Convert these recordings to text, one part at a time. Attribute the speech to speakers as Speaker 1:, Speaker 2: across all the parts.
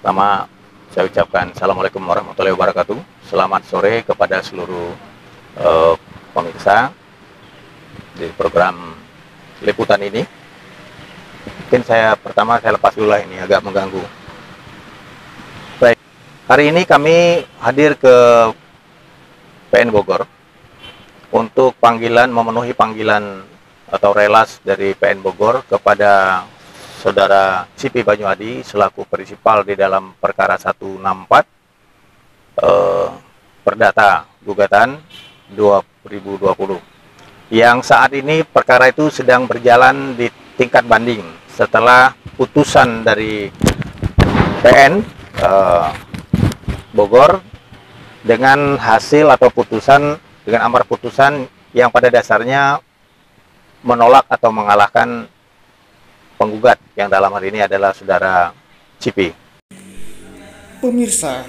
Speaker 1: Pertama, saya ucapkan Assalamualaikum warahmatullahi wabarakatuh. Selamat sore kepada seluruh pemirsa di program liputan ini. Mungkin pertama saya lepas dulu lah, ini agak mengganggu. Baik, hari ini kami hadir ke PN Bogor untuk memenuhi panggilan atau relas dari PN Bogor kepada Saudara Cipi Banyuadi selaku prinsipal di dalam perkara 164 Perdata Gugatan 2020 yang saat ini perkara itu sedang berjalan di tingkat banding setelah putusan dari PN Bogor dengan hasil atau putusan dengan amar putusan yang pada dasarnya menolak atau mengalahkan penggugat yang dalam hal ini adalah Saudara Cipi.
Speaker 2: Pemirsa,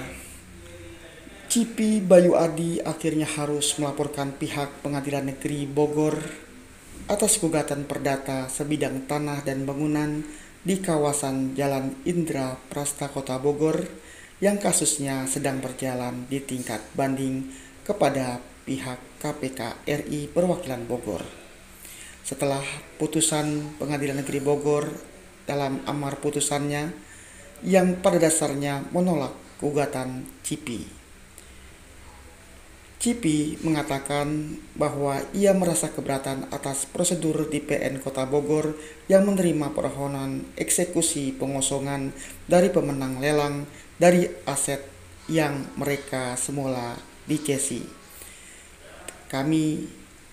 Speaker 2: Cipi Banyuadi akhirnya harus melaporkan pihak Pengadilan Negeri Bogor atas gugatan perdata sebidang tanah dan bangunan di kawasan Jalan Indra Prasta Kota Bogor yang kasusnya sedang berjalan di tingkat banding kepada pihak KPK RI Perwakilan Bogor. Setelah putusan Pengadilan Negeri Bogor dalam amar putusannya yang pada dasarnya menolak gugatan Cipi. Cipi mengatakan bahwa ia merasa keberatan atas prosedur di PN Kota Bogor yang menerima permohonan eksekusi pengosongan dari pemenang lelang dari aset yang mereka semula dicesi. Kami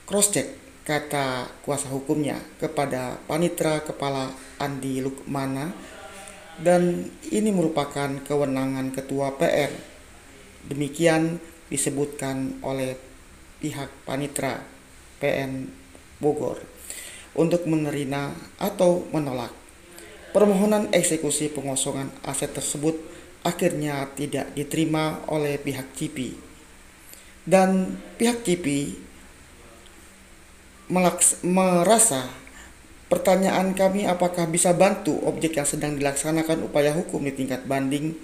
Speaker 2: cross-check kata kuasa hukumnya kepada Panitra Kepala Andi Lukmana, dan ini merupakan kewenangan Ketua PN. Demikian disebutkan oleh pihak Panitra PN Bogor untuk menerima atau menolak permohonan eksekusi pengosongan aset tersebut. Akhirnya tidak diterima oleh pihak Cipi, dan pihak Cipi merasa pertanyaan kami apakah bisa bantu objek yang sedang dilaksanakan upaya hukum di tingkat banding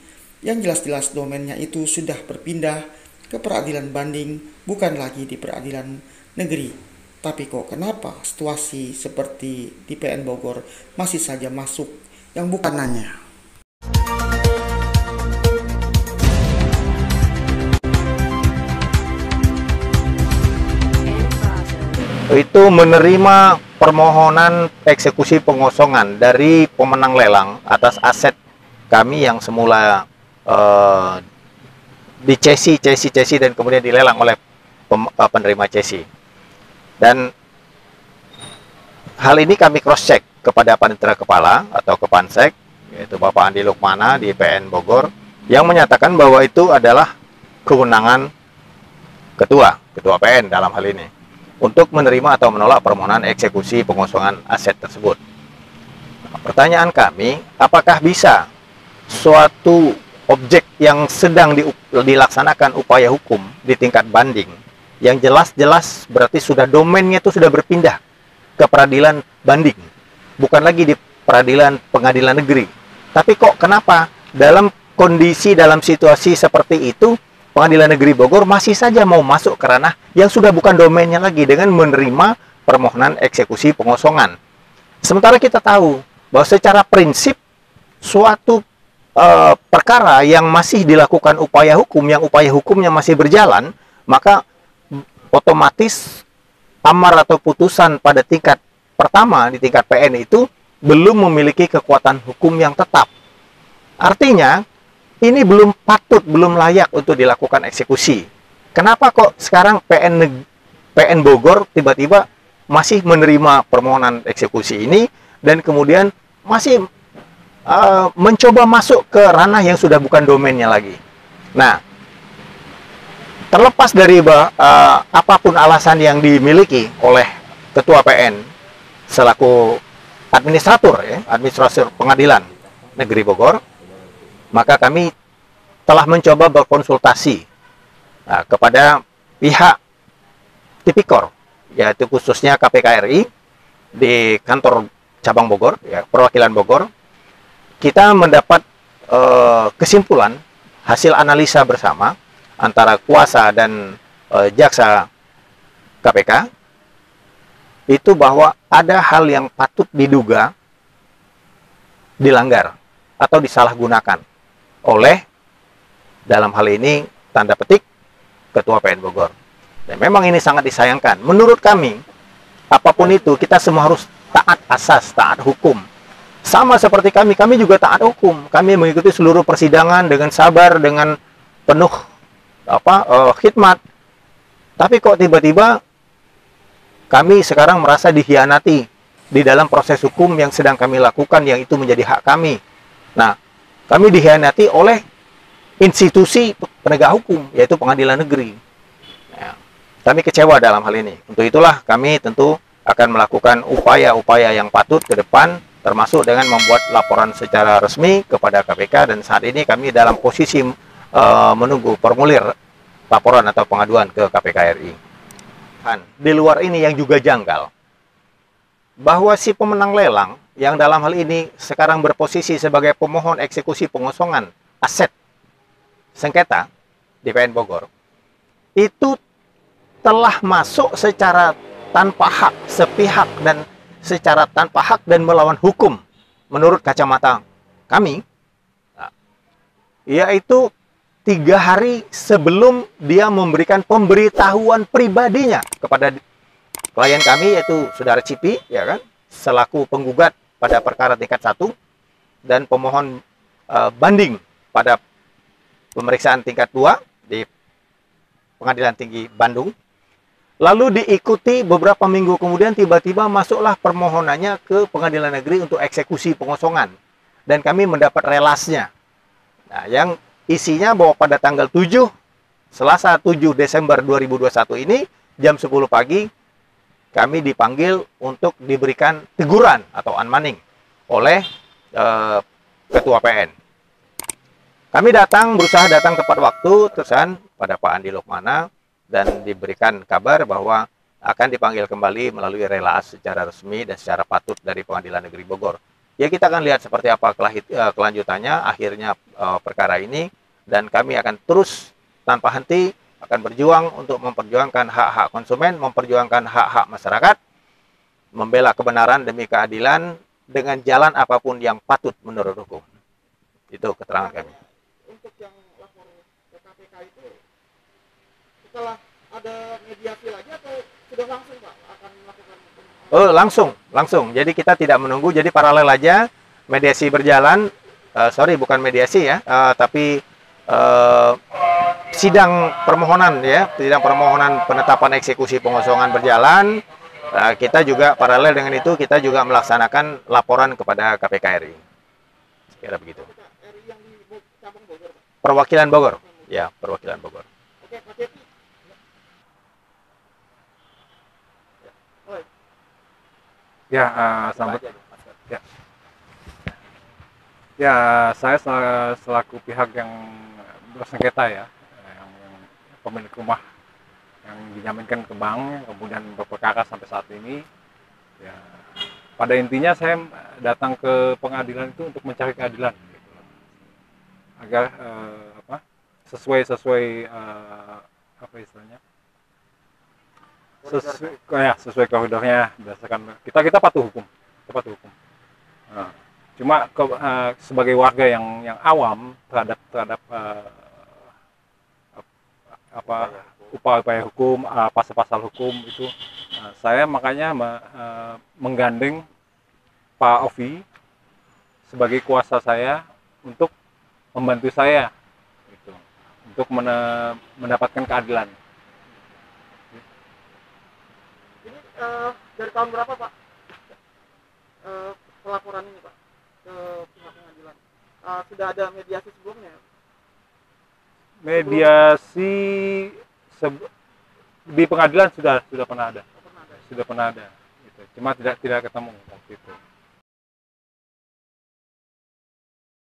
Speaker 2: yang jelas-jelas domainnya itu sudah berpindah ke peradilan banding, bukan lagi di peradilan negeri. Tapi kok kenapa situasi seperti di PN Bogor masih saja masuk yang bukannya?
Speaker 1: Itu menerima permohonan eksekusi pengosongan dari pemenang lelang atas aset kami yang semula dicesi dan kemudian dilelang oleh penerima cesi. Dan hal ini kami cross check kepada Panitra Kepala atau Kepansek, yaitu Bapak Andi Lukmana di PN Bogor, yang menyatakan bahwa itu adalah kewenangan ketua PN dalam hal ini untuk menerima atau menolak permohonan eksekusi pengosongan aset tersebut. Pertanyaan kami, apakah bisa suatu objek yang sedang dilaksanakan upaya hukum di tingkat banding, yang jelas-jelas berarti sudah domainnya itu sudah berpindah ke peradilan banding, bukan lagi di peradilan pengadilan negeri. Tapi kok kenapa dalam situasi seperti itu Pengadilan Negeri Bogor masih saja mau masuk ke ranah yang sudah bukan domainnya lagi dengan menerima permohonan eksekusi pengosongan. Sementara kita tahu bahwa secara prinsip suatu perkara yang masih dilakukan upaya hukum, yang upaya hukumnya masih berjalan, maka otomatis amar atau putusan pada tingkat pertama di tingkat PN itu belum memiliki kekuatan hukum yang tetap. Artinya ini belum patut, belum layak untuk dilakukan eksekusi. Kenapa kok sekarang PN Bogor tiba-tiba masih menerima permohonan eksekusi ini dan kemudian masih mencoba masuk ke ranah yang sudah bukan domainnya lagi. Nah, terlepas dari apapun alasan yang dimiliki oleh Ketua PN selaku administrator Pengadilan Negeri Bogor, maka kami telah mencoba berkonsultasi kepada pihak Tipikor, yaitu khususnya KPK RI di kantor cabang Bogor, ya, perwakilan Bogor. Kita mendapat kesimpulan hasil analisa bersama antara kuasa dan jaksa KPK itu bahwa ada hal yang patut diduga dilanggar atau disalahgunakan oleh, dalam hal ini tanda petik, Ketua PN Bogor. Dan memang ini sangat disayangkan. Menurut kami, apapun itu kita semua harus taat asas, taat hukum. Sama seperti kami juga taat hukum. Kami mengikuti seluruh persidangan dengan sabar, dengan penuh khidmat. Tapi kok tiba-tiba kami sekarang merasa dikhianati di dalam proses hukum yang sedang kami lakukan, yang itu menjadi hak kami. Nah, kami dikhianati oleh institusi penegak hukum, yaitu pengadilan negeri. Ya, kami kecewa dalam hal ini. Untuk itulah kami tentu akan melakukan upaya-upaya yang patut ke depan, termasuk dengan membuat laporan secara resmi kepada KPK, dan saat ini kami dalam posisi menunggu formulir laporan atau pengaduan ke KPK RI. Di luar ini yang juga janggal, bahwa si pemenang lelang yang dalam hal ini sekarang berposisi sebagai pemohon eksekusi pengosongan aset sengketa di PN Bogor, itu telah masuk secara tanpa hak, sepihak, dan secara tanpa hak dan melawan hukum menurut kacamata kami, yaitu 3 hari sebelum dia memberikan pemberitahuan pribadinya kepada klien kami, yaitu Saudara Cipi, ya kan, selaku penggugat pada perkara tingkat 1 dan pemohon banding pada pemeriksaan tingkat 2 di Pengadilan Tinggi Bandung. Lalu diikuti beberapa minggu kemudian tiba-tiba masuklah permohonannya ke Pengadilan Negeri untuk eksekusi pengosongan. Dan kami mendapat relasnya. Nah, yang isinya bahwa pada tanggal 7, Selasa 7 Desember 2021 ini, jam 10 pagi, kami dipanggil untuk diberikan teguran atau unmanning oleh Ketua PN. Kami berusaha datang tepat waktu, terusan pada Pak Andi Lokmana, dan diberikan kabar bahwa akan dipanggil kembali melalui relaas secara resmi dan secara patut dari Pengadilan Negeri Bogor. Ya, kita akan lihat seperti apa kelanjutannya, akhirnya perkara ini, dan kami akan terus tanpa henti akan berjuang untuk memperjuangkan hak-hak konsumen, memperjuangkan hak-hak masyarakat, membela kebenaran demi keadilan dengan jalan apapun yang patut menurut hukum. Itu keterangan kami.
Speaker 2: Untuk yang lapor ke KPK itu, setelah ada mediasi lagi atau sudah langsung Pak akan melakukan?
Speaker 1: Langsung. Jadi kita tidak menunggu, jadi paralel aja, mediasi berjalan. Bukan mediasi ya, tapi sidang permohonan penetapan eksekusi pengosongan berjalan. Kita juga paralel dengan itu, kita juga melaksanakan laporan kepada KPK RI. Kira begitu.
Speaker 2: RI yang di cabang Bogor, Pak?
Speaker 1: Perwakilan Bogor. Ya, perwakilan Bogor.
Speaker 2: Oke, Pak Cepi.
Speaker 3: Ya, selamat. Ya, saya selaku pihak yang bersengketa ya, yang pemilik rumah yang dijaminkan ke bank, kemudian berperkara sampai saat ini. Ya, pada intinya saya datang ke pengadilan itu untuk mencari keadilan, gitu, agar sesuai apa istilahnya, sesuai koridornya, berdasarkan kita patuh hukum, Nah, cuma sebagai warga yang awam terhadap upaya hukum, pasal-pasal hukum itu, saya makanya menggandeng Pak Ovi sebagai kuasa saya untuk membantu saya, gitu, untuk mendapatkan keadilan.
Speaker 2: Ini dari tahun berapa Pak pelaporan ini Pak ke pihak pengadilan? Sudah ada mediasi sebelumnya?
Speaker 3: Mediasi di pengadilan sudah pernah ada, gitu. Cuma tidak ketemu waktu itu.